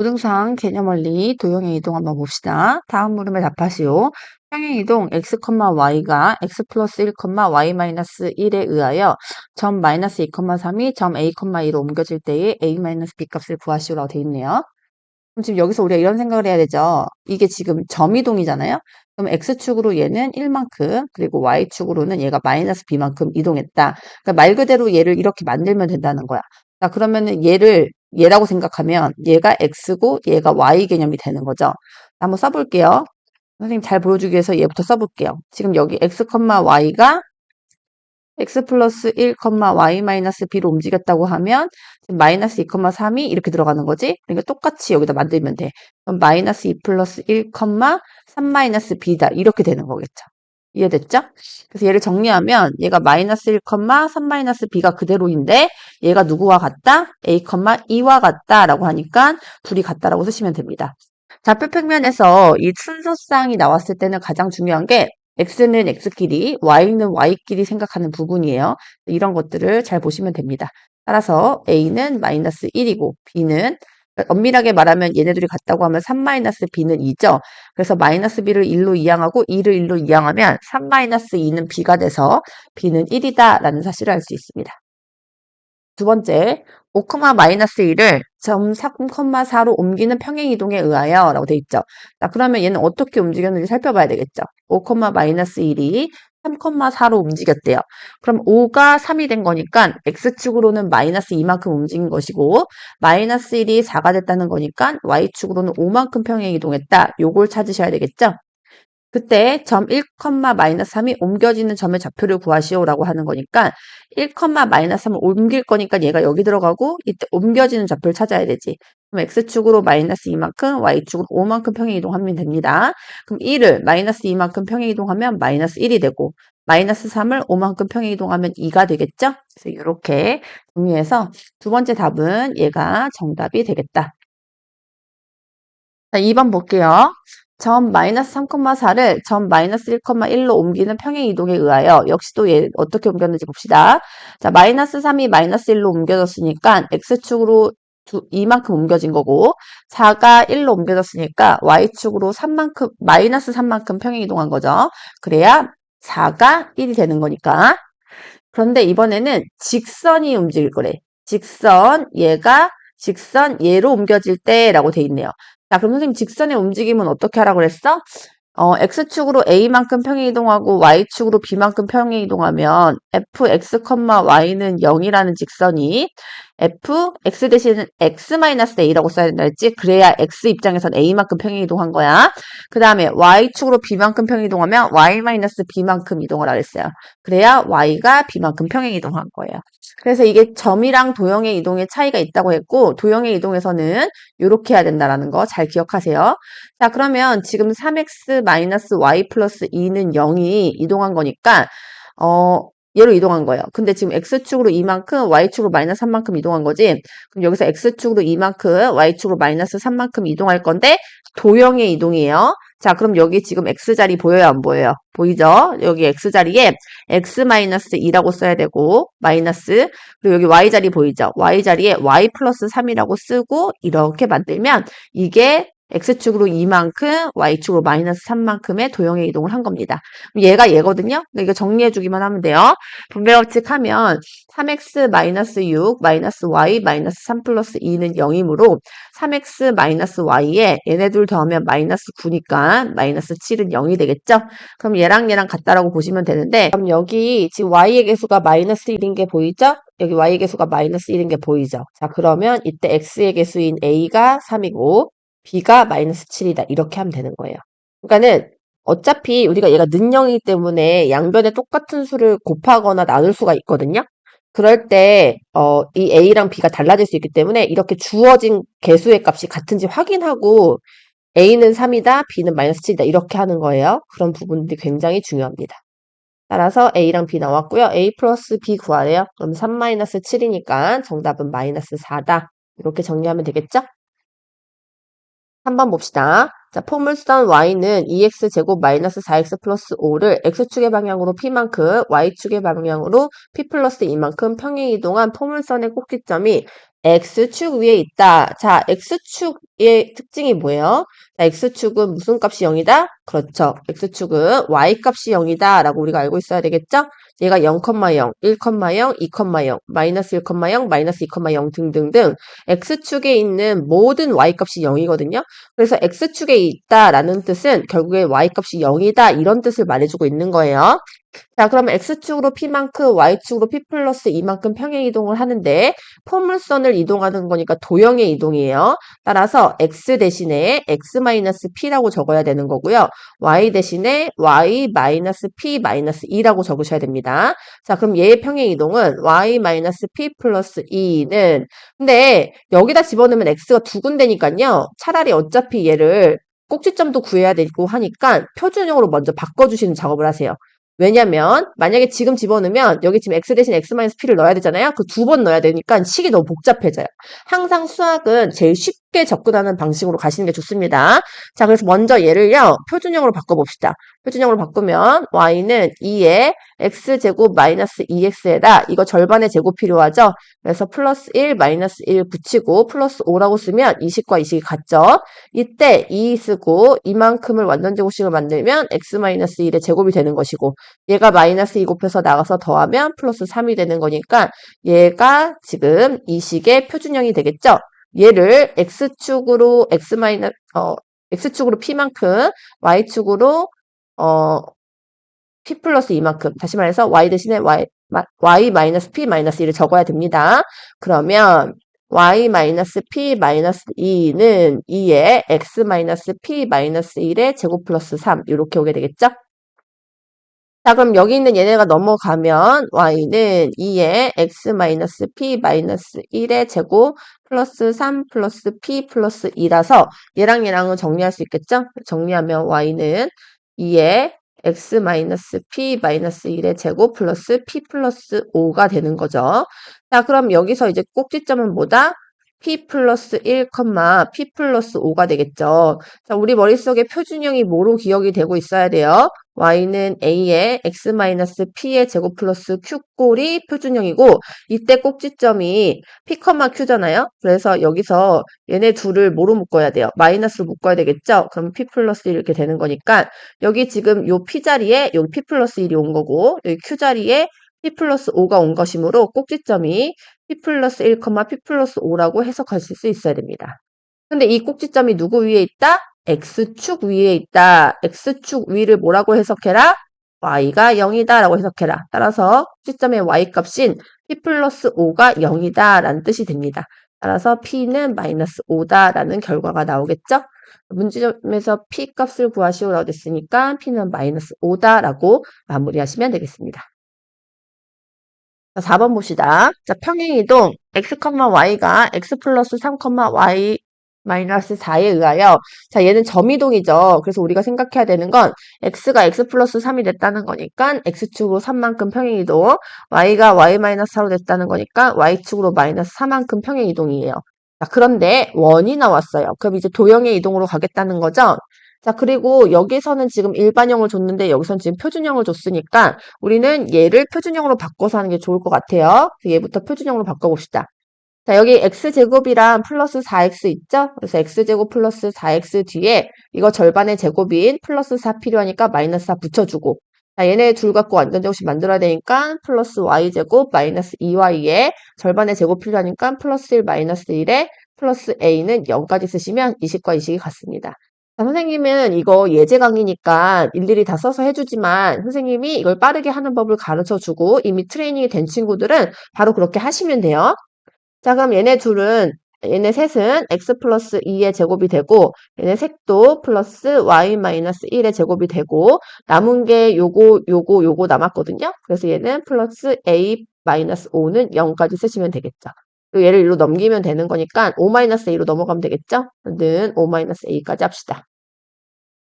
부등상 개념원리 도형의 이동 한번 봅시다. 다음 물음에 답하시오. 평행 이동 x, y가 x 플러스 1, y 마이너스 1에 의하여 점 마이너스 2, 3이 점 a, 2로 옮겨질 때의 a 마이너스 b 값을 구하시오라고 돼 있네요. 그럼 지금 여기서 우리가 이런 생각을 해야 되죠. 이게 지금 점 이동이잖아요. 그럼 x축으로 얘는 1만큼, 그리고 y축으로는 얘가 마이너스 b만큼 이동했다. 그러니까 말 그대로 얘를 이렇게 만들면 된다는 거야. 자, 그러면은 얘라고 생각하면 얘가 x고 얘가 y 개념이 되는 거죠. 한번 써볼게요. 선생님 잘 보여주기 위해서 얘부터 써볼게요. 지금 여기 x, y가 x 플러스 1, y 마이너스 b로 움직였다고 하면 지금 마이너스 2, 3이 이렇게 들어가는 거지? 그러니까 똑같이 여기다 만들면 돼. 그럼 마이너스 2 플러스 1, 3 마이너스 b다. 이렇게 되는 거겠죠. 이해됐죠? 그래서 얘를 정리하면 얘가 마이너스 1, 3 마이너스 b가 그대로인데 얘가 누구와 같다? a, 2와 같다라고 하니까 둘이 같다라고 쓰시면 됩니다. 좌표 평면에서 이 순서쌍이 나왔을 때는 가장 중요한 게 x는 x끼리, y는 y끼리 생각하는 부분이에요. 이런 것들을 잘 보시면 됩니다. 따라서 a는 마이너스 1이고 b는 엄밀하게 말하면 얘네들이 같다고 하면 3 마이너스 b는 2죠. 그래서 마이너스 b를 1로 이항하고 2를 1로 이항하면 3 마이너스 2는 b가 돼서 b는 1이다 라는 사실을 알 수 있습니다. 두 번째, 5, 마이너스 1을 점 3,4로 옮기는 평행이동에 의하여 라고 돼 있죠. 자, 그러면 얘는 어떻게 움직였는지 살펴봐야 되겠죠. 5, 마이너스 1이 3,4로 움직였대요. 그럼 5가 3이 된 거니까 x축으로는 마이너스 2만큼 움직인 것이고 마이너스 1이 4가 됐다는 거니까 y축으로는 5만큼 평행이동했다. 요걸 찾으셔야 되겠죠. 그때 점 1, 마이너스 3이 옮겨지는 점의 좌표를 구하시오라고 하는 거니까 1, 마이너스 3을 옮길 거니까 얘가 여기 들어가고 이때 옮겨지는 좌표를 찾아야 되지. 그럼 x축으로 마이너스 2만큼, y축으로 5만큼 평행 이동하면 됩니다. 그럼 1을 마이너스 2만큼 평행 이동하면 마이너스 1이 되고 마이너스 3을 5만큼 평행 이동하면 2가 되겠죠? 그래서 이렇게 정리해서 두 번째 답은 얘가 정답이 되겠다. 자, 2번 볼게요. 점 마이너스 3,4를 점 마이너스 1,1로 옮기는 평행 이동에 의하여 역시 또 얘 어떻게 옮겼는지 봅시다. 자, 마이너스 3이 마이너스 1로 옮겨졌으니까 x축으로 2만큼 옮겨진 거고 4가 1로 옮겨졌으니까 y축으로 3만큼 마이너스 3만큼 평행 이동한 거죠. 그래야 4가 1이 되는 거니까. 그런데 이번에는 직선이 움직일 거래. 직선 얘로 옮겨질 때라고 돼 있네요. 자, 그럼 선생님 직선의 움직임은 어떻게 하라고 그랬어? x축으로 a만큼 평행 이동하고 y축으로 b만큼 평행 이동하면 fx, y는 0이라는 직선이 fx 대신 x-a라고 써야 된다 했지? 그래야 x 입장에선 a만큼 평행 이동한 거야. 그 다음에 y축으로 b만큼 평행 이동하면 y-b만큼 이동을 하랬어요. 그래야 y가 b만큼 평행 이동한 거예요. 그래서 이게 점이랑 도형의 이동에 차이가 있다고 했고 도형의 이동에서는 이렇게 해야 된다는 거 잘 기억하세요. 자, 그러면 지금 3x-y 플러스 2는 0이 이동한 거니까 얘로 이동한 거예요. 근데 지금 x축으로 2만큼, y축으로 마이너스 3만큼 이동한 거지. 그럼 여기서 x축으로 2만큼, y축으로 마이너스 3만큼 이동할 건데 도형의 이동이에요. 자, 그럼 여기 지금 x자리 보여요, 안 보여요? 보이죠? 여기 x자리에 x-2라고 써야 되고 마이너스, 그리고 여기 y자리 보이죠? y자리에 y 플러스 3이라고 쓰고 이렇게 만들면 이게 x축으로 2만큼, y축으로 마이너스 3만큼의 도형의 이동을 한 겁니다. 얘가 얘거든요? 이거 정리해주기만 하면 돼요. 분배법칙 하면 3x 마이너스 6 마이너스 y 마이너스 3 플러스 2는 0이므로 3x 마이너스 y에 얘네들 더하면 마이너스 9니까 마이너스 7은 0이 되겠죠? 그럼 얘랑 같다라고 보시면 되는데 그럼 여기 지금 y의 개수가 마이너스 1인 게 보이죠? 여기 y의 개수가 마이너스 1인 게 보이죠? 자, 그러면 이때 x의 개수인 a가 3이고 b가 마이너스 7이다. 이렇게 하면 되는 거예요. 그러니까는 어차피 우리가 얘가 는영이기 때문에 양변에 똑같은 수를 곱하거나 나눌 수가 있거든요. 그럴 때 이 a랑 b가 달라질 수 있기 때문에 이렇게 주어진 개수의 값이 같은지 확인하고 a는 3이다, b는 마이너스 7이다 이렇게 하는 거예요. 그런 부분들이 굉장히 중요합니다. 따라서 a랑 b 나왔고요. a 플러스 b 구하래요. 그럼 3 마이너스 7이니까 정답은 마이너스 4다. 이렇게 정리하면 되겠죠? 한번 봅시다. 자, 포물선 y는 2x제곱 마이너스 4x 플러스 5를 x축의 방향으로 p만큼, y축의 방향으로 p 플러스 2만큼 평행 이동한 포물선의 꼭지점이 X축 위에 있다. 자, X축의 특징이 뭐예요? 자, X축은 무슨 값이 0이다? 그렇죠. X축은 Y값이 0이다. 라고 우리가 알고 있어야 되겠죠? 얘가 0,0, 1,0, 2,0, 마이너스 1,0, 마이너스 2,0 등등등 X축에 있는 모든 Y값이 0이거든요. 그래서 X축에 있다라는 뜻은 결국에 Y값이 0이다. 이런 뜻을 말해주고 있는 거예요. 자, 그러면 X축으로 P만큼, Y축으로 P 플러스 이만큼 평행 이동을 하는데, 포물선을 이동하는 거니까 도형의 이동이에요. 따라서 X 대신에 X-P라고 적어야 되는 거고요. Y 대신에 Y-P-2라고 적으셔야 됩니다. 자, 그럼 얘의 평행 이동은 Y-P 플러스 2는, 근데 여기다 집어넣으면 X가 두 군데니까요. 차라리 어차피 얘를 꼭지점도 구해야 되고 하니까 표준형으로 먼저 바꿔주시는 작업을 하세요. 왜냐면 만약에 지금 집어넣으면 여기 지금 x 대신 x-p를 넣어야 되잖아요. 그 두 번 넣어야 되니까 식이 너무 복잡해져요. 항상 수학은 제일 쉽게 접근하는 방식으로 가시는 게 좋습니다. 자, 그래서 먼저 얘를요. 표준형으로 바꿔봅시다. 표준형으로 바꾸면 y는 2에 x제곱 마이너스 2x에다 이거 절반의 제곱 필요하죠. 그래서 플러스 1 마이너스 1 붙이고 플러스 5라고 쓰면 이 식과 이 식이 같죠. 이때 2 쓰고 이만큼을 완전제곱식을 만들면 x-1의 제곱이 되는 것이고 얘가 마이너스 2 곱해서 나가서 더하면 플러스 3이 되는 거니까 얘가 지금 이 식의 표준형이 되겠죠. 얘를 x축으로 x축으로 p만큼 y축으로 p 플러스 2만큼 다시 말해서 y 대신에 y 마이너스 p 마이너스 1을 적어야 됩니다. 그러면 y 마이너스 p 마이너스 2는 2에 x 마이너스 p 마이너스 1의 제곱 플러스 3 이렇게 오게 되겠죠? 자, 그럼 여기 있는 얘네가 넘어가면 y는 2에 x-p-1의 제곱 플러스 3 플러스 p 플러스 2라서 얘랑 얘랑은 정리할 수 있겠죠? 정리하면 y는 2에 x-p-1의 제곱 플러스 p 플러스 5가 되는 거죠. 자, 그럼 여기서 이제 꼭지점은 뭐다? p 플러스 1, p 플러스 5가 되겠죠. 자, 우리 머릿속에 표준형이 뭐로 기억이 되고 있어야 돼요? y는 a에 x-p의 제곱 플러스 q꼴이 표준형이고 이때 꼭지점이 p, q잖아요. 그래서 여기서 얘네 둘을 뭐로 묶어야 돼요? 마이너스로 묶어야 되겠죠? 그럼 p 플러스 1 이렇게 되는 거니까 여기 지금 요 p 자리에 여기 p 플러스 1이 온 거고 여기 q 자리에 p 플러스 5가 온 것이므로 꼭지점이 p 플러스 1, p 플러스 5라고 해석하실 수 있어야 됩니다. 근데 이 꼭지점이 누구 위에 있다? X축 위에 있다. X축 위를 뭐라고 해석해라? Y가 0이다 라고 해석해라. 따라서 꼭지점의 Y값인 P 플러스 5가 0이다 라는 뜻이 됩니다. 따라서 P는 마이너스 5다 라는 결과가 나오겠죠? 문제점에서 P 값을 구하시오라고 됐으니까 P는 마이너스 5다 라고 마무리하시면 되겠습니다. 자, 4번 봅시다. 자, 평행이동 x, y가 x 플러스 3, y 마이너스 4에 의하여 자, 얘는 점이동이죠. 그래서 우리가 생각해야 되는 건 x가 x 플러스 3이 됐다는 거니까 x축으로 3만큼 평행이동, y가 y 마이너스 4로 됐다는 거니까 y축으로 마이너스 4만큼 평행이동이에요. 자, 그런데 원이 나왔어요. 그럼 이제 도형의 이동으로 가겠다는 거죠. 자, 그리고 여기서는 지금 일반형을 줬는데 여기서는 지금 표준형을 줬으니까 우리는 얘를 표준형으로 바꿔서 하는 게 좋을 것 같아요. 얘부터 표준형으로 바꿔봅시다. 자, 여기 x제곱이랑 플러스 4x 있죠? 그래서 x제곱 플러스 4x 뒤에 이거 절반의 제곱인 플러스 4 필요하니까 마이너스 4 붙여주고 자, 얘네 둘 갖고 완전제곱식 만들어야 되니까 플러스 y제곱 마이너스 2y에 절반의 제곱 필요하니까 플러스 1 마이너스 1에 플러스 a는 0까지 쓰시면 이식과 이식이 같습니다. 자, 선생님은 이거 예제 강의니까 일일이 다 써서 해주지만 선생님이 이걸 빠르게 하는 법을 가르쳐주고 이미 트레이닝이 된 친구들은 바로 그렇게 하시면 돼요. 자, 그럼 얘네 셋은 x 플러스 2의 제곱이 되고 얘네 셋도 플러스 y 마이너스 1의 제곱이 되고 남은 게 요거 남았거든요. 그래서 얘는 플러스 a 마이너스 5는 0까지 쓰시면 되겠죠. 그리고 얘를 1로 넘기면 되는 거니까 5 마이너스 a로 넘어가면 되겠죠. 는 5 마이너스 a까지 합시다.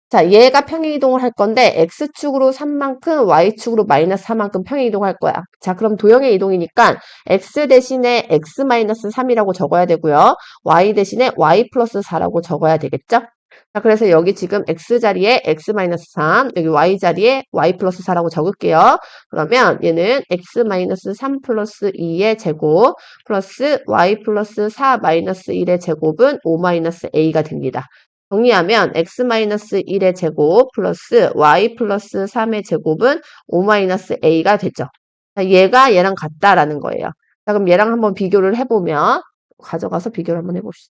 자, 얘가 평행이동을 할 건데 x축으로 3만큼 y축으로 마이너스 4만큼 평행이동할 거야. 자, 그럼 도형의 이동이니까 x 대신에 x 마이너스 3이라고 적어야 되고요. y 대신에 y 플러스 4라고 적어야 되겠죠? 자, 그래서 여기 지금 x자리에 x-3, 여기 y자리에 y 플러스 4라고 적을게요. 그러면 얘는 x-3 플러스 2의 제곱 플러스 y 플러스 4 마이너스 1의 제곱은 5-a가 됩니다. 정리하면 x-1의 제곱 플러스 y 플러스 3의 제곱은 5-a가 되죠. 자, 얘가 얘랑 같다라는 거예요. 자, 그럼 얘랑 한번 비교를 해보면 가져가서 비교를 한번 해봅시다.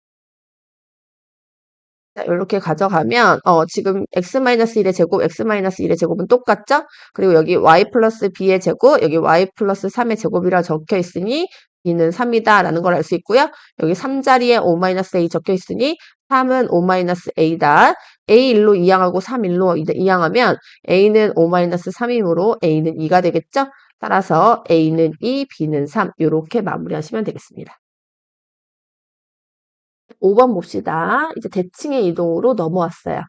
자, 이렇게 가져가면 지금 x-1의 제곱, x-1의 제곱은 똑같죠? 그리고 여기 y 플러스 b의 제곱, 여기 y 플러스 3의 제곱이라 적혀 있으니 b는 3이다 라는 걸 알 수 있고요. 여기 3자리에 5-a 적혀 있으니 3은 5-a다. a 1로 이항하고 3 1로 이항하면 a는 5-3이므로 a는 2가 되겠죠? 따라서 a는 2, b는 3 이렇게 마무리하시면 되겠습니다. 5번 봅시다. 이제 대칭의 이동으로 넘어왔어요.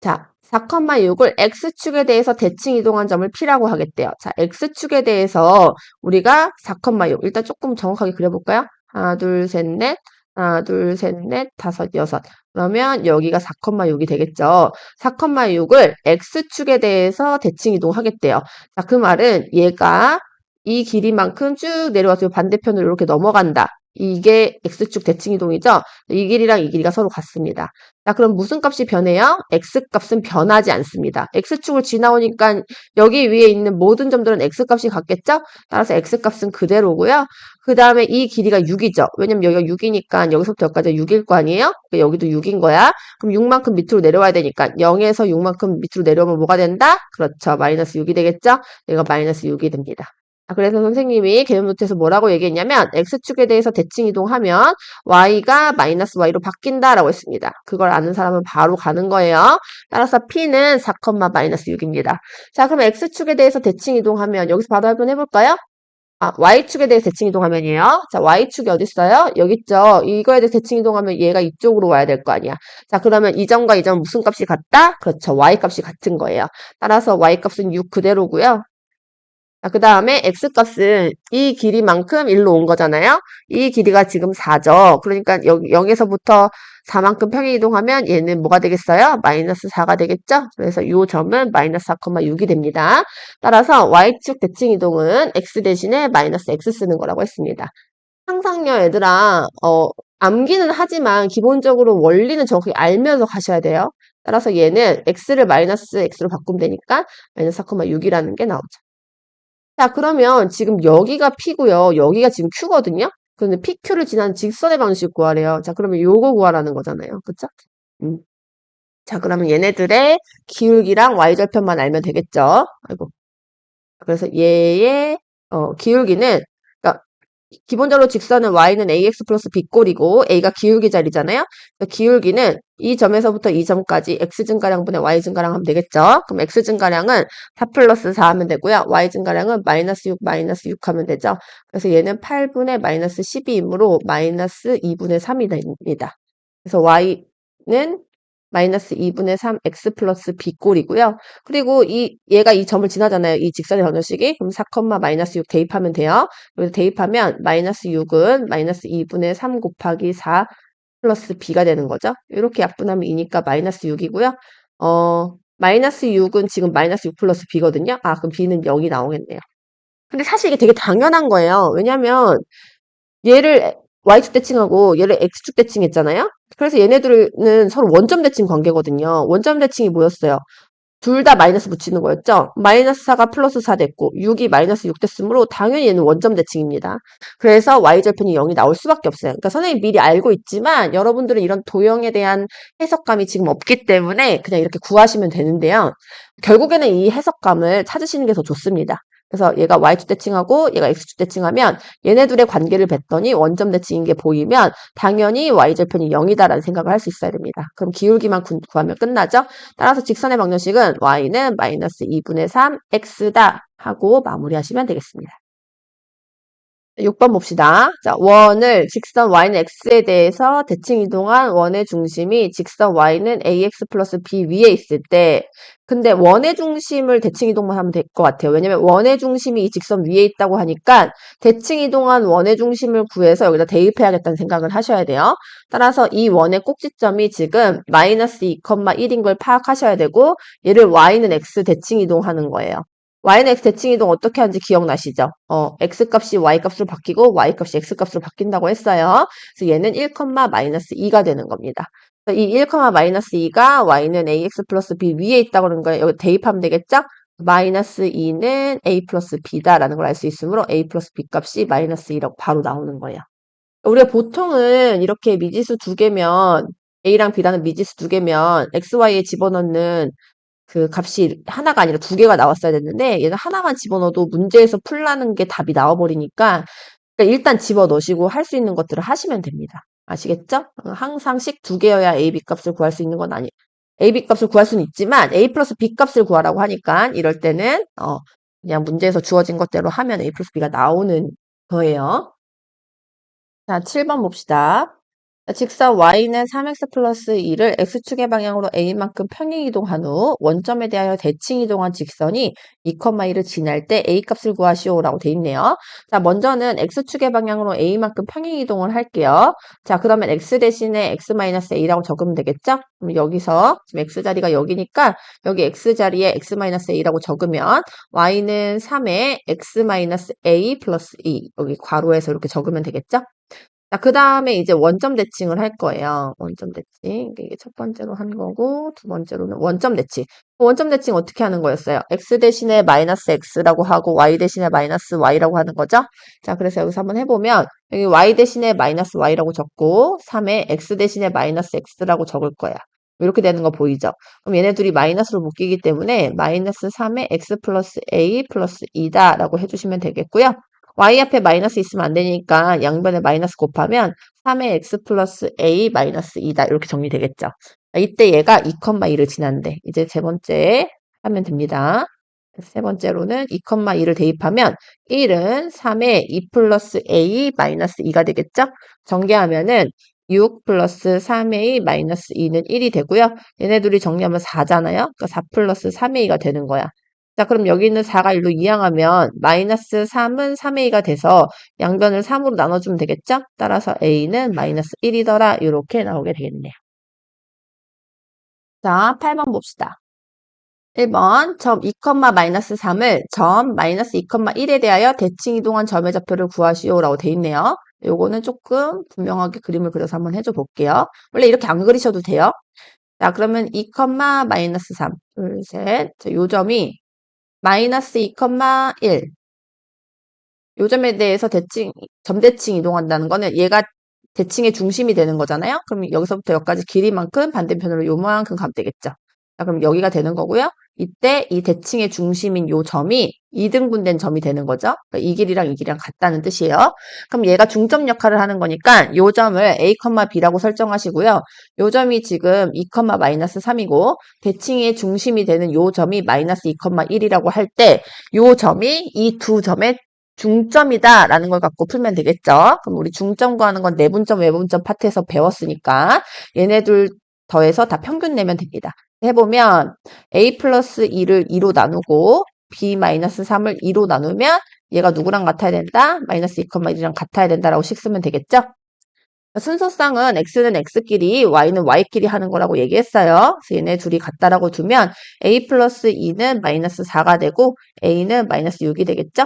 자, 4,6을 X축에 대해서 대칭 이동한 점을 P라고 하겠대요. 자, X축에 대해서 우리가 4,6 일단 조금 정확하게 그려볼까요? 하나, 둘, 셋, 넷. 하나, 둘, 셋, 넷, 다섯, 여섯. 그러면 여기가 4,6이 되겠죠. 4,6을 X축에 대해서 대칭 이동하겠대요. 자, 그 말은 얘가 이 길이만큼 쭉 내려와서 반대편으로 이렇게 넘어간다. 이게 X축 대칭 이동이죠. 이 길이랑 이 길이가 서로 같습니다. 자, 그럼 무슨 값이 변해요? X값은 변하지 않습니다. X축을 지나오니까 여기 위에 있는 모든 점들은 X값이 같겠죠? 따라서 X값은 그대로고요. 그 다음에 이 길이가 6이죠. 왜냐면 여기가 6이니까 여기서부터 여기까지 6일 거 아니에요? 그러니까 여기도 6인 거야. 그럼 6만큼 밑으로 내려와야 되니까 0에서 6만큼 밑으로 내려오면 뭐가 된다? 그렇죠. 마이너스 6이 되겠죠? 얘가 마이너스 6이 됩니다. 그래서 선생님이 개념 노트에서 뭐라고 얘기했냐면 X축에 대해서 대칭 이동하면 Y가 마이너스 Y로 바뀐다라고 했습니다. 그걸 아는 사람은 바로 가는 거예요. 따라서 P는 4, 마이너스 6입니다. 자, 그럼 X축에 대해서 대칭 이동하면 여기서 바로 한번 해볼까요? Y축에 대해서 대칭 이동하면이에요. 자, Y축이 어디 있어요? 여기 있죠. 이거에 대해서 대칭 이동하면 얘가 이쪽으로 와야 될 거 아니야. 자, 그러면 이 점과 이 점은 무슨 값이 같다? 그렇죠. Y 값이 같은 거예요. 따라서 Y 값은 6 그대로고요. 자, 그 다음에 x값은 이 길이만큼 1로 온 거잖아요. 이 길이가 지금 4죠. 그러니까 여기 0에서부터 4만큼 평행 이동하면 얘는 뭐가 되겠어요? 마이너스 4가 되겠죠? 그래서 이 점은 마이너스 4,6이 됩니다. 따라서 y축 대칭 이동은 x 대신에 마이너스 x 쓰는 거라고 했습니다. 항상요, 얘들아, 암기는 하지만 기본적으로 원리는 정확히 알면서 가셔야 돼요. 따라서 얘는 x를 마이너스 x로 바꾸면 되니까 마이너스 4,6이라는 게 나오죠. 자, 그러면 지금 여기가 P고요. 여기가 지금 Q거든요. 그런데 PQ를 지난 직선의 방식 구하래요. 자, 그러면 요거 구하라는 거잖아요. 그쵸? 음. 자, 그러면 얘네들의 기울기랑 y절편만 알면 되겠죠? 아이고. 그래서 얘의 기울기는 그러니까 기본적으로 직선은 y는 ax 플러스 b꼴이고 a가 기울기 자리잖아요. 기울기는 이 점에서부터 이 점까지 x 증가량분의 y 증가량 하면 되겠죠. 그럼 x 증가량은 4 플러스 4 하면 되고요. y 증가량은 마이너스 6 하면 되죠. 그래서 얘는 8분의 마이너스 12이므로 마이너스 2분의 3이 됩니다. 그래서 y는 마이너스 2분의 3 x 플러스 b꼴이고요. 그리고 얘가 이 점을 지나잖아요. 이 직선의 방정식이. 그럼 4, 마이너스 6 대입하면 돼요. 여기서 대입하면 마이너스 6은 마이너스 2분의 3 곱하기 4 플러스 b가 되는 거죠. 이렇게 약분하면 2니까 마이너스 6이고요. 마이너스 6은 지금 마이너스 6 플러스 b거든요. 그럼 b는 0이 나오겠네요. 근데 사실 이게 되게 당연한 거예요. 왜냐면 얘를 Y축 대칭하고 얘를 X축 대칭했잖아요. 그래서 얘네들은 서로 원점 대칭 관계거든요. 원점 대칭이 뭐였어요? 둘 다 마이너스 붙이는 거였죠. 마이너스 4가 플러스 4 됐고 6이 마이너스 6 됐으므로 당연히 얘는 원점 대칭입니다. 그래서 Y절편이 0이 나올 수밖에 없어요. 그러니까 선생님 미리 알고 있지만 여러분들은 이런 도형에 대한 해석감이 지금 없기 때문에 그냥 이렇게 구하시면 되는데요. 결국에는 이 해석감을 찾으시는 게 더 좋습니다. 그래서 얘가 Y축 대칭하고 얘가 X축 대칭하면 얘네들의 관계를 뵀더니 원점 대칭인 게 보이면 당연히 Y절편이 0이다라는 생각을 할 수 있어야 됩니다. 그럼 기울기만 구하면 끝나죠? 따라서 직선의 방정식은 Y는 마이너스 2분의 3 X다 하고 마무리하시면 되겠습니다. 6번 봅시다. 자, 원을 직선 y는 x에 대해서 대칭 이동한 원의 중심이 직선 y는 ax 플러스 b 위에 있을 때 근데 원의 중심을 대칭 이동만 하면 될 것 같아요. 왜냐면 원의 중심이 이 직선 위에 있다고 하니까 대칭 이동한 원의 중심을 구해서 여기다 대입해야겠다는 생각을 하셔야 돼요. 따라서 이 원의 꼭지점이 지금 마이너스 2,1인 걸 파악하셔야 되고 얘를 y는 x 대칭 이동하는 거예요. y는 x 대칭 이동 어떻게 하는지 기억나시죠? x 값이 y 값으로 바뀌고 y 값이 x 값으로 바뀐다고 했어요. 그래서 얘는 1, 마이너스 2가 되는 겁니다. 이 1, 마이너스 2가 y는 ax 플러스 b 위에 있다고 그러는 거예요. 여기 대입하면 되겠죠? 마이너스 2는 a 플러스 b다라는 걸 알 수 있으므로 a 플러스 b 값이 마이너스 2라고 바로 나오는 거예요. 우리가 보통은 이렇게 미지수 두 개면 a랑 b라는 미지수 두 개면 x, y에 집어넣는 그 값이 하나가 아니라 두 개가 나왔어야 됐는데 얘는 하나만 집어넣어도 문제에서 풀라는 게 답이 나와버리니까 그러니까 일단 집어넣으시고 할 수 있는 것들을 하시면 됩니다. 아시겠죠? 항상씩 두 개여야 a, b 값을 구할 수 있는 건 아니 a, b 값을 구할 수는 있지만 a 플러스 b 값을 구하라고 하니까 이럴 때는 그냥 문제에서 주어진 것대로 하면 a 플러스 b가 나오는 거예요. 자, 7번 봅시다. 직선 y는 3x 플러스 2를 x축의 방향으로 a만큼 평행 이동한 후 원점에 대하여 대칭 이동한 직선이 2,2를 지날 때 a 값을 구하시오라고 돼 있네요. 자, 먼저는 x축의 방향으로 a만큼 평행 이동을 할게요. 자, 그러면 x 대신에 x-a라고 적으면 되겠죠? 그럼 여기서 지금 x 자리가 여기니까 여기 x 자리에 x-a라고 적으면 y는 3에 x-a 플러스 2 여기 괄호에서 이렇게 적으면 되겠죠? 자, 그 다음에 이제 원점 대칭을 할 거예요. 원점 대칭. 이게 첫 번째로 한 거고, 두 번째로는 원점 대칭. 원점 대칭 어떻게 하는 거였어요? x 대신에 마이너스 x라고 하고, y 대신에 마이너스 y라고 하는 거죠? 자, 그래서 여기서 한번 해보면, 여기 y 대신에 마이너스 y라고 적고, 3에 x 대신에 마이너스 x라고 적을 거야. 이렇게 되는 거 보이죠? 그럼 얘네 둘이 마이너스로 묶이기 때문에, 마이너스 3에 x 플러스 a 플러스 2다 라고 해주시면 되겠고요. y 앞에 마이너스 있으면 안 되니까 양변에 마이너스 곱하면 3의 x 플러스 a 마이너스 2다. 이렇게 정리되겠죠. 이때 얘가 2,2를 지난대. 이제 세 번째 하면 됩니다. 세 번째로는 2,2를 대입하면 1은 3의 2 플러스 a 마이너스 2가 되겠죠. 전개하면은 6 플러스 3a 마이너스 2는 1이 되고요. 얘네 둘이 정리하면 4잖아요. 그러니까 4 플러스 3a가 되는 거야. 자, 그럼 여기 있는 4가 1로 이항하면 마이너스 3은 3a가 돼서 양변을 3으로 나눠주면 되겠죠? 따라서 a는 마이너스 1이더라. 이렇게 나오게 되겠네요. 자, 8번 봅시다. 1번 점 2, 마이너스 3을 점 마이너스 2,1에 대하여 대칭 이동한 점의 좌표를 구하시오라고 돼 있네요. 요거는 조금 분명하게 그림을 그려서 한번 해줘 볼게요. 원래 이렇게 안 그리셔도 돼요. 자, 그러면 2, 마이너스 3. 둘, 셋. 요 점이 마이너스 2,1. 요 점에 대해서 점대칭 이동한다는 거는 얘가 대칭의 중심이 되는 거잖아요. 그럼 여기서부터 여기까지 길이만큼 반대편으로 요만큼 가면 되겠죠. 자, 그럼 여기가 되는 거고요. 이때 이 대칭의 중심인 요 점이 2등분된 점이 되는 거죠. 그러니까 이 길이랑 이 길이랑 같다는 뜻이에요. 그럼 얘가 중점 역할을 하는 거니까 요 점을 a, b라고 설정하시고요. 요 점이 지금 2, 마이너스 3이고 대칭의 중심이 되는 요 점이 마이너스 2,1이라고 할 때 요 점이 이 두 점의 중점이다라는 걸 갖고 풀면 되겠죠. 그럼 우리 중점 구하는 건 내분점, 외분점 파트에서 배웠으니까 얘네들 더해서 다 평균 내면 됩니다. 해보면 a 플러스 2를 2로 나누고 b 마이너스 3을 2로 나누면 얘가 누구랑 같아야 된다? 마이너스 2,1이랑 같아야 된다라고 식 쓰면 되겠죠? 순서상은 x는 x끼리 y는 y끼리 하는 거라고 얘기했어요. 그래서 얘네 둘이 같다라고 두면 a 플러스 2는 마이너스 4가 되고 a는 마이너스 6이 되겠죠?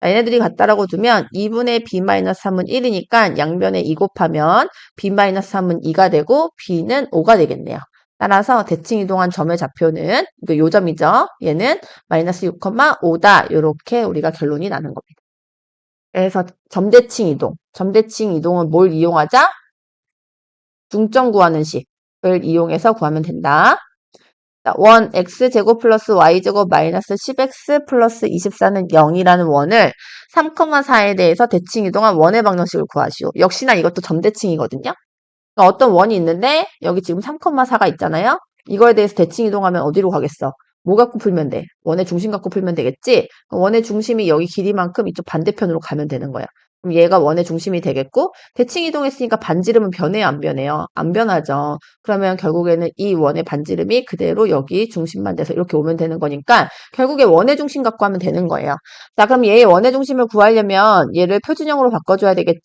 얘네들이 같다라고 두면 2분의 b-3은 1이니까 양변에 2 곱하면 b-3은 2가 되고 b는 5가 되겠네요. 따라서 대칭 이동한 점의 좌표는 요 점이죠. 얘는 마이너스 6,5다. 이렇게 우리가 결론이 나는 겁니다. 그래서 점대칭 이동. 점대칭 이동은 뭘 이용하자? 중점 구하는 식을 이용해서 구하면 된다. 원 x제곱 플러스 y제곱 마이너스 10x 플러스 24는 0이라는 원을 3,4에 대해서 대칭 이동한 원의 방정식을 구하시오. 역시나 이것도 점대칭이거든요. 그러니까 어떤 원이 있는데 여기 지금 3,4가 있잖아요. 이거에 대해서 대칭 이동하면 어디로 가겠어? 뭐 갖고 풀면 돼? 원의 중심 갖고 풀면 되겠지? 원의 중심이 여기 길이만큼 이쪽 반대편으로 가면 되는 거야. 그럼 얘가 원의 중심이 되겠고 대칭 이동했으니까 반지름은 변해요, 안 변해요? 안 변하죠. 그러면 결국에는 이 원의 반지름이 그대로 여기 중심만 돼서 이렇게 오면 되는 거니까 결국에 원의 중심 갖고 하면 되는 거예요. 자, 그럼 얘의 원의 중심을 구하려면 얘를 표준형으로 바꿔줘야 되겠죠?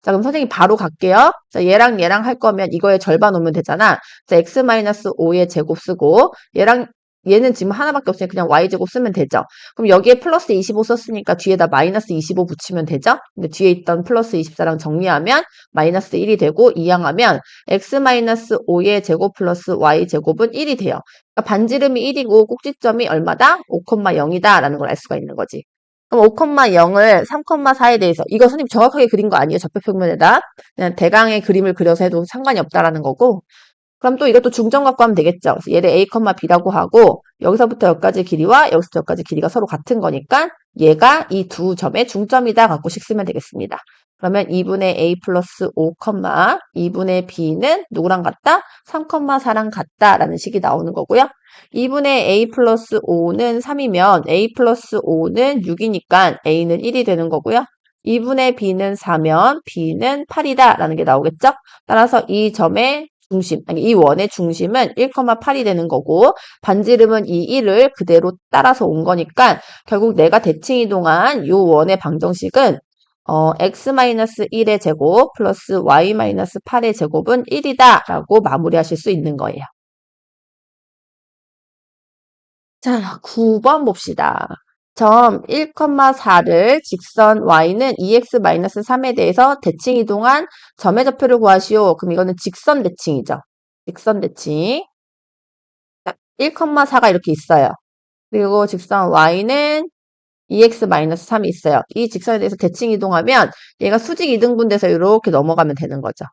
자, 그럼 선생님 바로 갈게요. 자, 얘랑 얘랑 할 거면 이거의 절반 오면 되잖아. 자, x-5의 제곱 쓰고 얘는 지금 하나밖에 없으니까 그냥 y제곱 쓰면 되죠. 그럼 여기에 플러스 25 썼으니까 뒤에다 마이너스 25 붙이면 되죠? 근데 뒤에 있던 플러스 24랑 정리하면 마이너스 1이 되고 이항하면 x-5의 제곱 플러스 y제곱은 1이 돼요. 그러니까 반지름이 1이고 꼭지점이 얼마다? 5,0이다 라는 걸 알 수가 있는 거지. 그럼 5,0을 3,4에 대해서 이거 선생님 정확하게 그린 거 아니에요? 좌표평면에다 그냥 대강의 그림을 그려서 해도 상관이 없다라는 거고 그럼 또 이것도 중점 갖고 하면 되겠죠. 그래서 얘를 a, b라고 하고 여기서부터 여기까지 길이와 여기서부터 여기까지 길이가 서로 같은 거니까 얘가 이 두 점의 중점이다 갖고씩 쓰면 되겠습니다. 그러면 2분의 a 플러스 5, 2분의 b는 누구랑 같다? 3,4랑 같다라는 식이 나오는 거고요. 2분의 a 플러스 5는 3이면 a 플러스 5는 6이니까 a는 1이 되는 거고요. 2분의 b는 4면 b는 8이다라는 게 나오겠죠? 따라서 이 점의 중심, 아니 이 원의 중심은 1,8이 되는 거고 반지름은 이 1을 그대로 따라서 온 거니까 결국 내가 대칭 이동한 이 원의 방정식은 x-1의 제곱 플러스 y-8의 제곱은 1이다 라고 마무리하실 수 있는 거예요. 자, 9번 봅시다. 점 1,4를 직선 y는 2x-3에 대해서 대칭 이동한 점의 좌표를 구하시오. 그럼 이거는 직선 대칭이죠. 직선 대칭. 1,4가 이렇게 있어요. 그리고 직선 y는 2x-3이 있어요. 이 직선에 대해서 대칭 이동하면 얘가 수직 이등분돼서 이렇게 넘어가면 되는 거죠.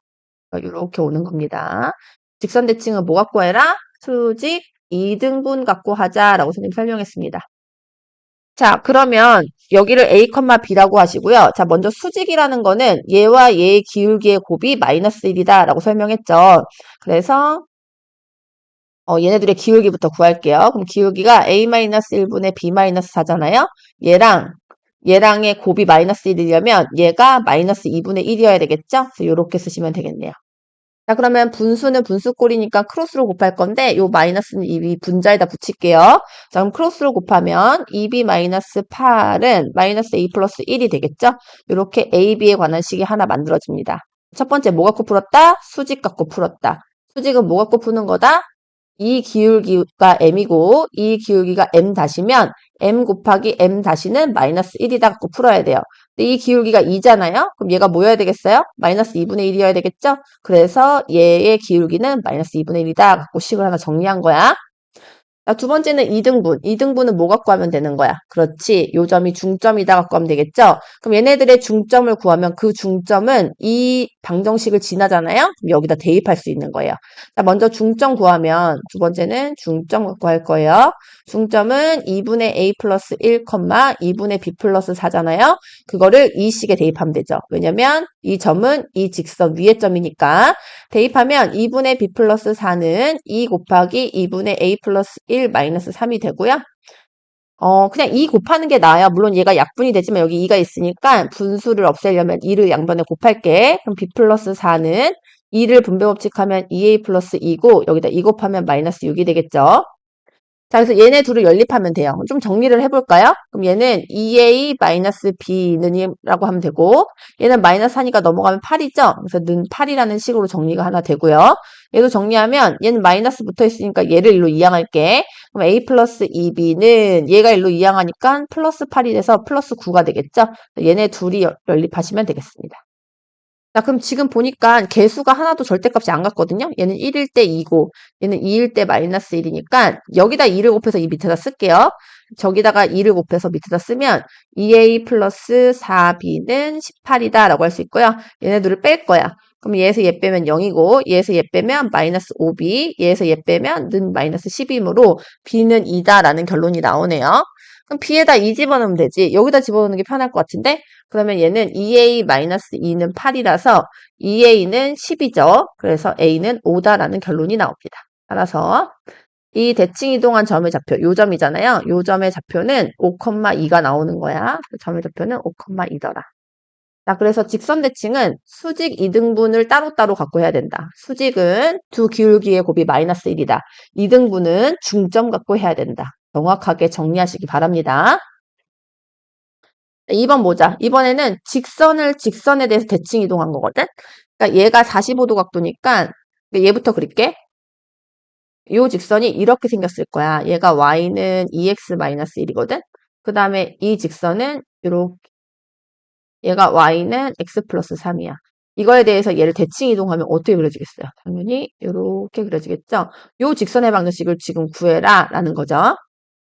이렇게 오는 겁니다. 직선 대칭은 뭐 갖고 해라? 수직 이등분 갖고 하자라고 선생님 설명했습니다. 자, 그러면 여기를 a, b라고 하시고요. 자, 먼저 수직이라는 거는 얘와 얘의 기울기의 곱이 마이너스 1이다 라고 설명했죠. 그래서 얘네들의 기울기부터 구할게요. 그럼 기울기가 a-1분의 b-4잖아요. 얘랑의 곱이 마이너스 1이려면 얘가 마이너스 2분의 1이어야 되겠죠? 그래서 이렇게 쓰시면 되겠네요. 자, 그러면 분수는 분수꼴이니까 크로스로 곱할 건데 요 마이너스는 이 분자에다 붙일게요. 자, 그럼 크로스로 곱하면 2b-8은 마이너스 a 플러스 1이 되겠죠? 이렇게 a, b에 관한 식이 하나 만들어집니다. 첫 번째 뭐 갖고 풀었다? 수직 갖고 풀었다. 수직은 뭐 갖고 푸는 거다? 이 기울기가 m이고 이 기울기가 m 다시면 m 곱하기 m 다시는 마이너스 1이다 갖고 풀어야 돼요. 근데 이 기울기가 2잖아요? 그럼 얘가 뭐여야 되겠어요? 마이너스 2분의 1이어야 되겠죠? 그래서 얘의 기울기는 마이너스 2분의 1이다 갖고 식을 하나 정리한 거야. 자, 두 번째는 2등분. 2등분은 뭐 갖고 하면 되는 거야? 그렇지. 요 점이 중점이다 갖고 하면 되겠죠? 그럼 얘네들의 중점을 구하면 그 중점은 이 방정식을 지나잖아요? 그럼 여기다 대입할 수 있는 거예요. 자, 먼저 중점 구하면 두 번째는 중점 갖고 할 거예요. 중점은 2분의 a 플러스 1, 2분의 b 플러스 4잖아요? 그거를 이 식에 대입하면 되죠. 왜냐면 이 점은 이 직선 위의 점이니까 대입하면 2분의 b 플러스 4는 2 곱하기 2분의 a 플러스 1 마이너스 3이 되고요. 그냥 2 곱하는 게 나아요. 물론 얘가 약분이 되지만 여기 2가 있으니까 분수를 없애려면 2를 양변에 곱할게. 그럼 b 플러스 4는 2를 분배법칙하면 2a 플러스 2고 여기다 2 곱하면 마이너스 6이 되겠죠. 자, 그래서 얘네 둘을 연립하면 돼요. 좀 정리를 해볼까요? 그럼 얘는 2a 마이너스 b는 라고 하면 되고 얘는 마이너스 하니까 넘어가면 8이죠? 그래서 는 8이라는 식으로 정리가 하나 되고요. 얘도 정리하면 얘는 마이너스 붙어 있으니까 얘를 일로 이항할게. 그럼 a 플러스 2b는 얘가 일로 이항하니까 플러스 8이 돼서 플러스 9가 되겠죠? 얘네 둘이 연립하시면 되겠습니다. 자, 그럼 지금 보니까 개수가 하나도 절대값이 안 같거든요. 얘는 1일 때 2고 얘는 2일 때 마이너스 1이니까 여기다 2를 곱해서 이 밑에다 쓸게요. 저기다가 2를 곱해서 밑에다 쓰면 2a 플러스 4b는 18이다 라고 할 수 있고요. 얘네들을 뺄 거야. 그럼 얘에서 얘 빼면 0이고 얘에서 얘 빼면 마이너스 5b 얘에서 얘 빼면 는 마이너스 10이므로 b는 2다 라는 결론이 나오네요. 그럼 b에다 2 집어넣으면 되지. 여기다 집어넣는 게 편할 것 같은데 그러면 얘는 2a-2는 8이라서 2a는 10이죠. 그래서 a는 5다라는 결론이 나옵니다. 따라서 이 대칭 이동한 점의 좌표, 요 점이잖아요. 요 점의 좌표는 5,2가 나오는 거야. 점의 좌표는 5,2더라. 자, 그래서 직선 대칭은 수직 이등분을 따로따로 갖고 해야 된다. 수직은 두 기울기의 곱이 마이너스 1이다. 이등분은 중점 갖고 해야 된다. 정확하게 정리하시기 바랍니다. 2번 보자. 이번에는 직선에 대해서 대칭 이동한 거거든? 그러니까 얘가 45도 각도니까 얘부터 그릴게. 이 직선이 이렇게 생겼을 거야. 얘가 y는 2x-1이거든? 그 다음에 이 직선은 이렇게 얘가 y는 x 플러스 3이야. 이거에 대해서 얘를 대칭 이동하면 어떻게 그려지겠어요? 당연히 이렇게 그려지겠죠? 요 직선의 방정식을 지금 구해라 라는 거죠.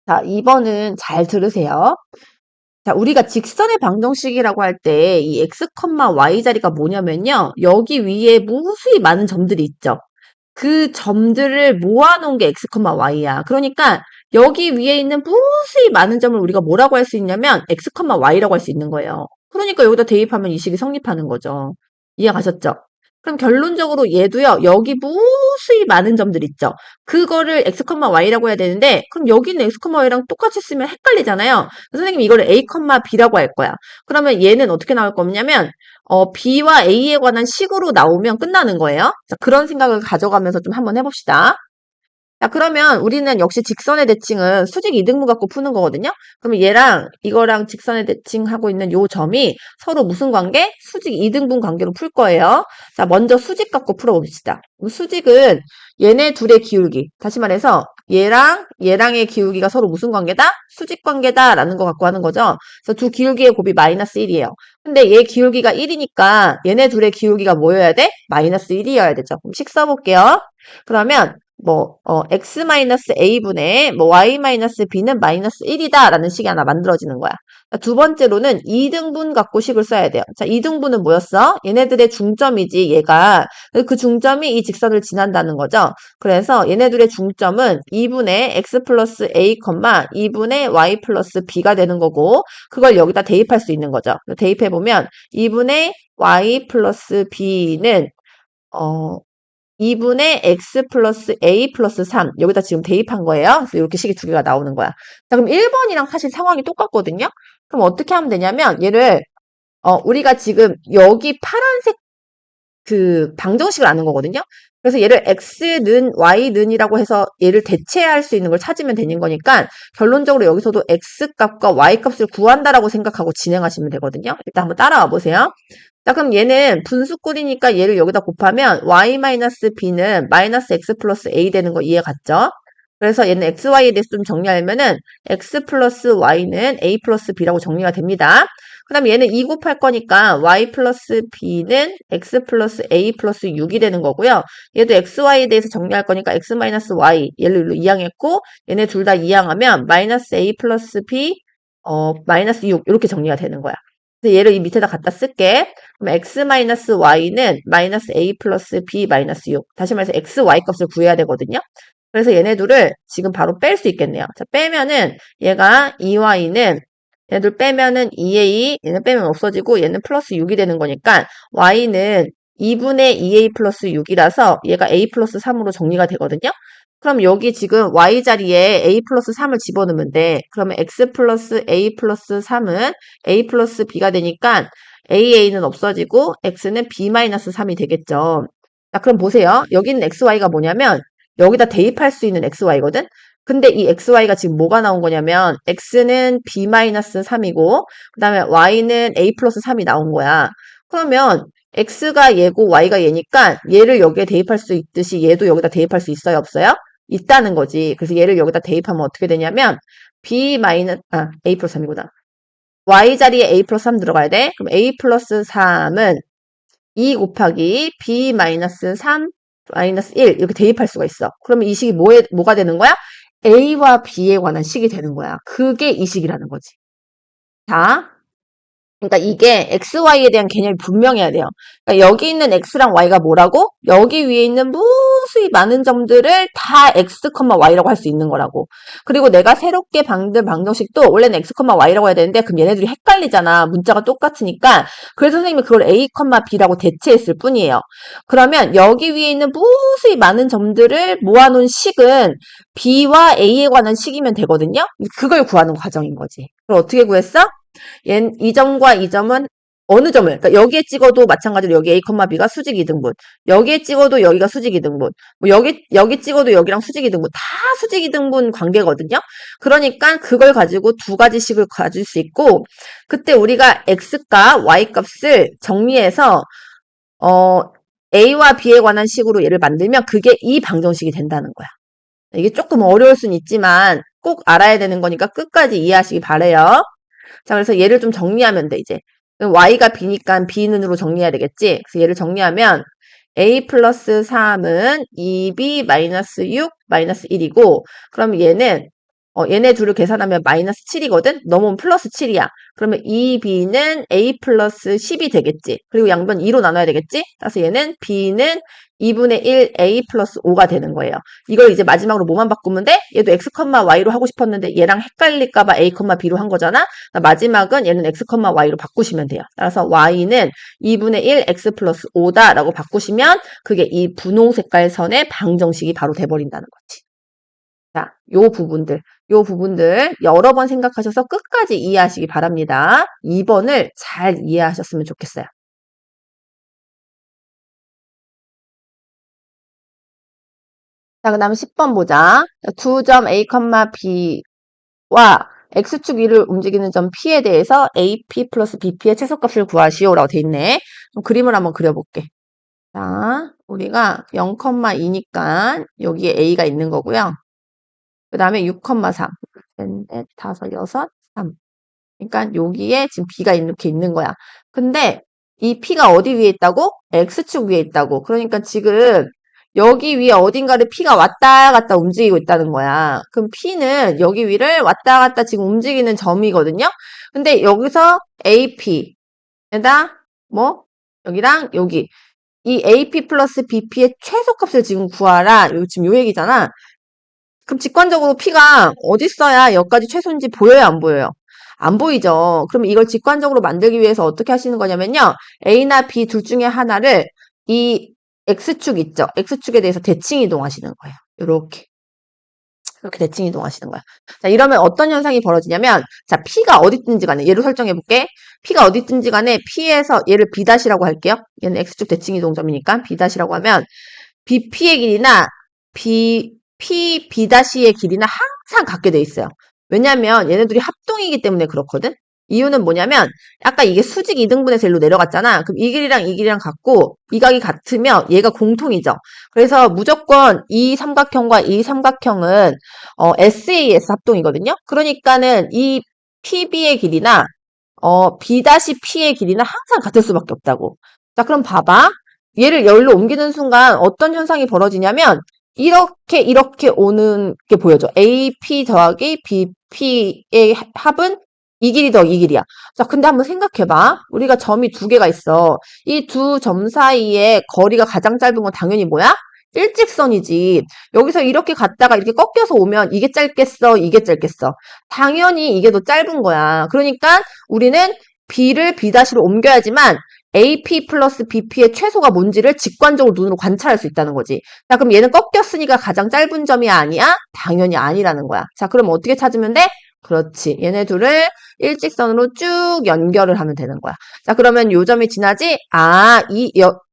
자, 2번은 잘 들으세요. 자, 우리가 직선의 방정식이라고 할 때 이 x, y 자리가 뭐냐면요. 여기 위에 무수히 많은 점들이 있죠. 그 점들을 모아놓은 게 x, y야. 그러니까 여기 위에 있는 무수히 많은 점을 우리가 뭐라고 할 수 있냐면 x, y라고 할 수 있는 거예요. 그러니까 여기다 대입하면 이 식이 성립하는 거죠. 이해 가셨죠? 그럼 결론적으로 얘도요. 여기 무수히 많은 점들 있죠. 그거를 x, y라고 해야 되는데 그럼 여기 있는 x, y랑 똑같이 쓰면 헷갈리잖아요. 선생님 이거를 a, b라고 할 거야. 그러면 얘는 어떻게 나올 거냐면 B와 A에 관한 식으로 나오면 끝나는 거예요. 자, 그런 생각을 가져가면서 좀 한번 해봅시다. 자, 그러면 우리는 역시 직선의 대칭은 수직 이등분 갖고 푸는 거거든요. 그러면 얘랑 이거랑 직선의 대칭하고 있는 요 점이 서로 무슨 관계? 수직 이등분 관계로 풀 거예요. 자, 먼저 수직 갖고 풀어봅시다. 수직은 얘네 둘의 기울기. 다시 말해서 얘랑의 기울기가 서로 무슨 관계다? 수직 관계다라는 거 갖고 하는 거죠. 그래서 두 기울기의 곱이 마이너스 1이에요. 근데 얘 기울기가 1이니까 얘네 둘의 기울기가 뭐여야 돼? 마이너스 1이어야 되죠. 그럼 식 써볼게요. 그러면 x-a분의 y-b는 마이너스 1이다 라는 식이 하나 만들어지는 거야. 자, 두 번째로는 이등분 갖고 식을 써야 돼요. 자, 이등분은 뭐였어? 얘네들의 중점이지, 얘가. 그 중점이 이 직선을 지난다는 거죠. 그래서 얘네들의 중점은 2분의 x 플러스 a, 2분의 y 플러스 b가 되는 거고, 그걸 여기다 대입할 수 있는 거죠. 대입해보면 2분의 y 플러스 b는 2분의 x 플러스 a 플러스 3 여기다 지금 대입한 거예요. 그래서 이렇게 식이 두 개가 나오는 거야. 자, 그럼 1번이랑 사실 상황이 똑같거든요. 그럼 어떻게 하면 되냐면 얘를 우리가 지금 여기 파란색 그 방정식을 아는 거거든요. 그래서 얘를 x는 y는이라고 해서 얘를 대체할 수 있는 걸 찾으면 되는 거니까 결론적으로 여기서도 x 값과 y 값을 구한다라고 생각하고 진행하시면 되거든요. 일단 한번 따라와 보세요. 자, 그럼 얘는 분수꼴이니까 얘를 여기다 곱하면 y-b는 마이너스 x 플러스 a 되는 거 이해 갔죠? 그래서 얘는 xy에 대해서 좀 정리하면은 x 플러스 y는 a 플러스 b라고 정리가 됩니다. 그 다음에 얘는 2 곱할 거니까 y 플러스 b는 x 플러스 a 플러스 6이 되는 거고요. 얘도 xy에 대해서 정리할 거니까 x 마이너스 y 얘를 일로 이항했고 얘네 둘 다 이항하면 마이너스 a 플러스 b 마이너스 6 이렇게 정리가 되는 거야. 그래서 얘를 이 밑에다 갖다 쓸게. 그럼 x 마이너스 y는 마이너스 a 플러스 b 마이너스 6. 다시 말해서 x, y 값을 구해야 되거든요. 그래서 얘네 둘을 지금 바로 뺄 수 있겠네요. 자, 빼면은 얘가 2y는 얘들 빼면은 2a, 얘는 빼면 없어지고 얘는 플러스 6이 되는 거니까 y는 2분의 2a 플러스 6이라서 얘가 a 플러스 3으로 정리가 되거든요. 그럼 여기 지금 y 자리에 a 플러스 3을 집어넣으면 돼. 그러면 x 플러스 a 플러스 3은 a 플러스 b가 되니까 AA는 없어지고 X는 B 마이너스 3이 되겠죠. 자, 그럼 보세요. 여기 있는 XY가 뭐냐면 여기다 대입할 수 있는 XY거든? 근데 이 XY가 지금 뭐가 나온 거냐면 X는 B 마이너스 3이고 그 다음에 Y는 A 플러스 3이 나온 거야. 그러면 X가 얘고 Y가 얘니까 얘를 여기에 대입할 수 있듯이 얘도 여기다 대입할 수 있어요? 없어요? 있다는 거지. 그래서 얘를 여기다 대입하면 어떻게 되냐면 A 플러스 3이구나. y 자리에 a 플러스 3 들어가야 돼. 그럼 a 플러스 3은 2 곱하기 b 마이너스 3 마이너스 1 이렇게 대입할 수가 있어. 그러면 이 식이 뭐가 되는 거야? a와 b에 관한 식이 되는 거야. 그게 이 식이라는 거지. 자, 그러니까 이게 XY에 대한 개념이 분명해야 돼요. 그러니까 여기 있는 X랑 Y가 뭐라고? 여기 위에 있는 무수히 많은 점들을 다 X, Y라고 할 수 있는 거라고. 그리고 내가 새롭게 만든 방정식도 원래는 X, Y라고 해야 되는데 그럼 얘네들이 헷갈리잖아. 문자가 똑같으니까. 그래서 선생님이 그걸 A, B라고 대체했을 뿐이에요. 그러면 여기 위에 있는 무수히 많은 점들을 모아놓은 식은 B와 A에 관한 식이면 되거든요. 그걸 구하는 과정인 거지. 그럼 어떻게 구했어? 이 점과 이 점은 어느 점을, 그러니까 여기에 찍어도 마찬가지로 여기 A, B가 수직 이등분. 여기에 찍어도 여기가 수직 이등분. 뭐 여기 찍어도 여기랑 수직 이등분. 다 수직 이등분 관계거든요. 그러니까 그걸 가지고 두 가지식을 가질 수 있고, 그때 우리가 X값, Y값을 정리해서, A와 B에 관한 식으로 얘를 만들면 그게 이 방정식이 된다는 거야. 이게 조금 어려울 순 있지만 꼭 알아야 되는 거니까 끝까지 이해하시기 바래요. 자, 그래서 얘를 좀 정리하면 돼, 이제. y가 b니까 b는으로 정리해야 되겠지? 그래서 얘를 정리하면 a 플러스 3은 2b 마이너스 6 마이너스 1이고, 그럼 얘는 얘네 둘을 계산하면 마이너스 7이거든? 넘으면 플러스 7이야. 그러면 2b는 a 플러스 10이 되겠지. 그리고 양변 2로 나눠야 되겠지? 따라서 얘는 b는 2분의 1 a 플러스 5가 되는 거예요. 이걸 이제 마지막으로 뭐만 바꾸면 돼? 얘도 x, y로 하고 싶었는데 얘랑 헷갈릴까봐 a, b로 한 거잖아? 마지막은 얘는 x, y로 바꾸시면 돼요. 따라서 y는 2분의 1 x 플러스 5다 라고 바꾸시면 그게 이 분홍 색깔 선의 방정식이 바로 돼버린다는 거지. 자, 요 부분들 여러 번 생각하셔서 끝까지 이해하시기 바랍니다. 2번을 잘 이해하셨으면 좋겠어요. 자, 그 다음 10번 보자. 두 점 A, B와 X축 위를 움직이는 점 P에 대해서 AP 플러스 BP의 최소값을 구하시오라고 돼 있네. 좀 그림을 한번 그려볼게. 자, 우리가 0,2니까 여기에 A가 있는 거고요. 그 다음에 6,3. 셋, 넷, 다섯, 여섯, 3. 그러니까 여기에 지금 B가 이렇게 있는 거야. 근데 이 P가 어디 위에 있다고? X축 위에 있다고. 그러니까 지금 여기 위에 어딘가를 P가 왔다 갔다 움직이고 있다는 거야. 그럼 P는 여기 위를 왔다 갔다 지금 움직이는 점이거든요. 근데 여기서 AP에다 뭐 여기랑 여기 이 AP 플러스 BP의 최소값을 지금 구하라. 여기 지금 요 얘기잖아. 그럼 직관적으로 P가 어디 있어야 여기까지 최소인지 보여요, 안 보여요? 안 보이죠. 그럼 이걸 직관적으로 만들기 위해서 어떻게 하시는 거냐면요. A나 B 둘 중에 하나를 이 X축 있죠. X축에 대해서 대칭 이동하시는 거예요. 이렇게. 이렇게 대칭 이동하시는 거야. 자, 이러면 어떤 현상이 벌어지냐면, 자, P가 어디 있든지 간에, 얘로 설정해 볼게. P가 어디 있든지 간에 P에서 얘를 B-라고 할게요. 얘는 X축 대칭 이동점이니까 B-라고 하면, BP의 길이나 B'의 길이나 항상 같게 돼 있어요. 왜냐면 얘네들이 합동이기 때문에 그렇거든? 이유는 뭐냐면 아까 이게 수직 이등분에서 일로 내려갔잖아. 그럼 이 길이랑 같고 이 각이 같으면 얘가 공통이죠. 그래서 무조건 이 삼각형과 이 삼각형은 SAS 합동이거든요. 그러니까는 이 PB의 길이나 B-P의 길이는 항상 같을 수밖에 없다고. 자, 그럼 봐봐. 얘를 열로 옮기는 순간 어떤 현상이 벌어지냐면 이렇게 오는 게 보여져. AP 더하기 BP의 합은 이 길이 더하기 이 길이야. 자, 근데 한번 생각해봐. 우리가 점이 두 개가 있어. 이 두 점 사이에 거리가 가장 짧은 건 당연히 뭐야? 일직선이지. 여기서 이렇게 갔다가 이렇게 꺾여서 오면 이게 짧겠어? 이게 짧겠어? 당연히 이게 더 짧은 거야. 그러니까 우리는 B를 B-로 옮겨야지만 AP 플러스 BP의 최소가 뭔지를 직관적으로 눈으로 관찰할 수 있다는 거지. 자, 그럼 얘는 꺾였으니까 가장 짧은 점이 아니야? 당연히 아니라는 거야. 자, 그럼 어떻게 찾으면 돼? 그렇지. 얘네 둘을 일직선으로 쭉 연결을 하면 되는 거야. 자, 그러면 요 점이 지나지?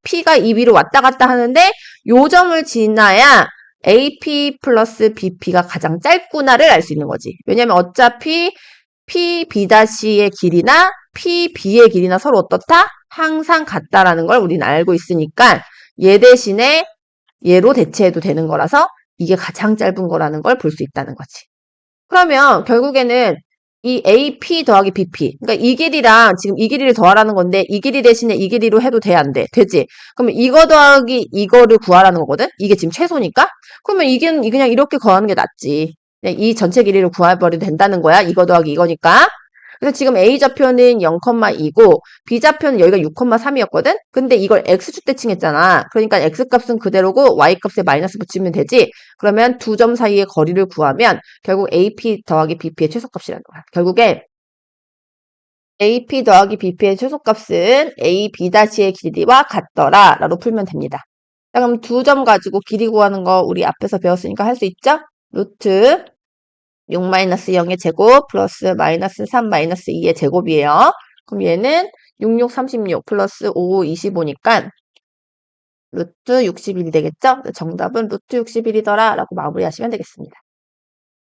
P가 이 위로 왔다 갔다 하는데 요 점을 지나야 AP 플러스 BP가 가장 짧구나를 알 수 있는 거지. 왜냐면 어차피 PB-의 길이나 PB의 길이나 서로 어떻다? 항상 같다라는 걸 우리는 알고 있으니까 얘 대신에 얘로 대체해도 되는 거라서 이게 가장 짧은 거라는 걸 볼 수 있다는 거지. 그러면 결국에는 이 AP 더하기 BP, 그러니까 이 길이랑 지금 이 길이를 더하라는 건데 이 길이 대신에 이 길이로 해도 돼, 안 돼? 되지? 그러면 이거 더하기 이거를 구하라는 거거든? 이게 지금 최소니까? 그러면 이게 그냥 이렇게 구하는 게 낫지. 이 전체 길이를 구해버려도 된다는 거야. 이거 더하기 이거니까. 그래서 지금 A좌표는 0,2고 B좌표는 여기가 6,3이었거든? 근데 이걸 X축 대칭했잖아. 그러니까 X값은 그대로고 Y값에 마이너스 붙이면 되지. 그러면 두 점 사이의 거리를 구하면 결국 AP 더하기 BP의 최소값이라는 거야. 결국에 AP 더하기 BP의 최소값은 AB-의 길이와 같더라 라고 풀면 됩니다. 자, 그럼 두 점 가지고 길이 구하는 거 우리 앞에서 배웠으니까 할 수 있죠? 루트 6-0의 제곱 플러스 마이너스 3-2의 제곱이에요. 그럼 얘는 66, 36 플러스 5, 25니까 루트 61이 되겠죠? 정답은 루트 61이더라 라고 마무리하시면 되겠습니다.